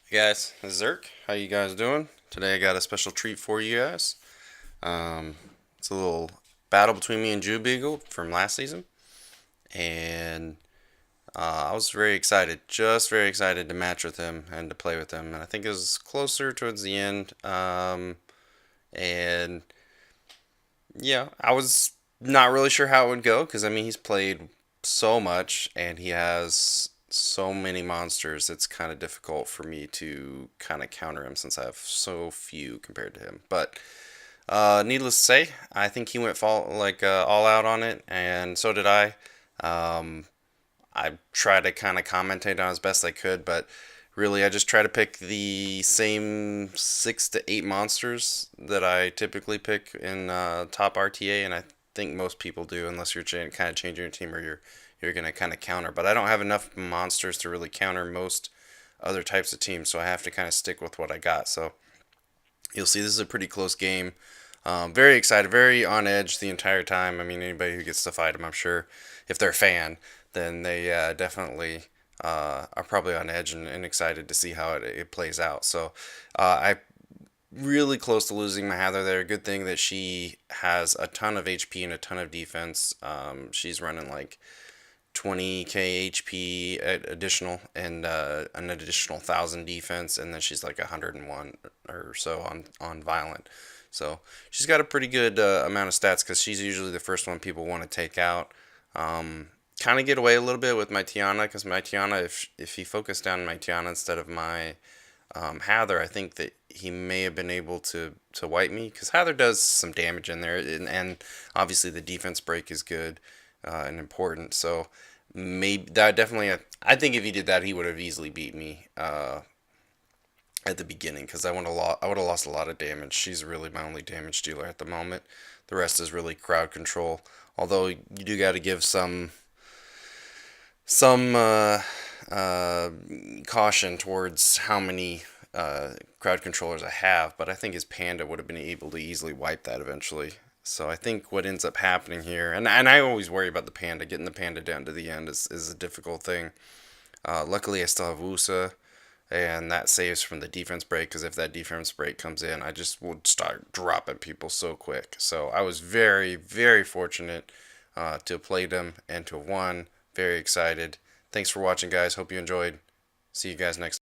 Hey guys, this is Zerq. How you guys doing? Today I got a special treat for you guys. Um, it's a little battle between me and Jewbagel from last season, and I was very excited, just very excited to match with him and to play with him. And I think it was closer towards the end. And yeah, I was not really sure how it would go because I mean he's played so much and he has so many monsters. It's kind of difficult for me to kind of counter him since I have so few compared to him. But needless to say, I think he went all out on it, and so did I. Um, I tried to kind of commentate on as best I could, but really I just try to pick the same 6 to 8 monsters that I typically pick in top RTA, and I think most people do, unless you're kind of changing your team or you're gonna kind of counter. But I don't have enough monsters to really counter most other types of teams, so I have to kind of stick with what I got. So you'll see this is a pretty close game. Very excited, very on edge the entire time. I mean, anybody who gets to fight him, I'm sure, if they're a fan, then they definitely are probably on edge and excited to see how it plays out. So I really close to losing my Heather there. Good thing that she has a ton of HP and a ton of defense. She's running like 20k HP additional and an additional 1,000 defense, and then she's like 101 or so on violent. So she's got a pretty good amount of stats because she's usually the first one people want to take out. Kind of get away a little bit with my Tiana because my Tiana, if he focused down my Tiana instead of my Hather, I think that he may have been able to wipe me because Hather does some damage in there, and obviously the defense break is good and important. So maybe that definitely, I think if he did that, he would have easily beat me at the beginning because I would have lost a lot of damage. She's really my only damage dealer at the moment. The rest is really crowd control. Although you do got to give some uh, caution towards how many crowd controllers I have, but I think his panda would have been able to easily wipe that eventually. So I think what ends up happening here, and I always worry about the panda, getting the panda down to the end is a difficult thing. Luckily, I still have Wusa, and that saves from the defense break, because if that defense break comes in, I just would start dropping people so quick. So I was very, very fortunate to have played him and to have won. Very excited. Thanks for watching, guys. Hope you enjoyed. See you guys next time.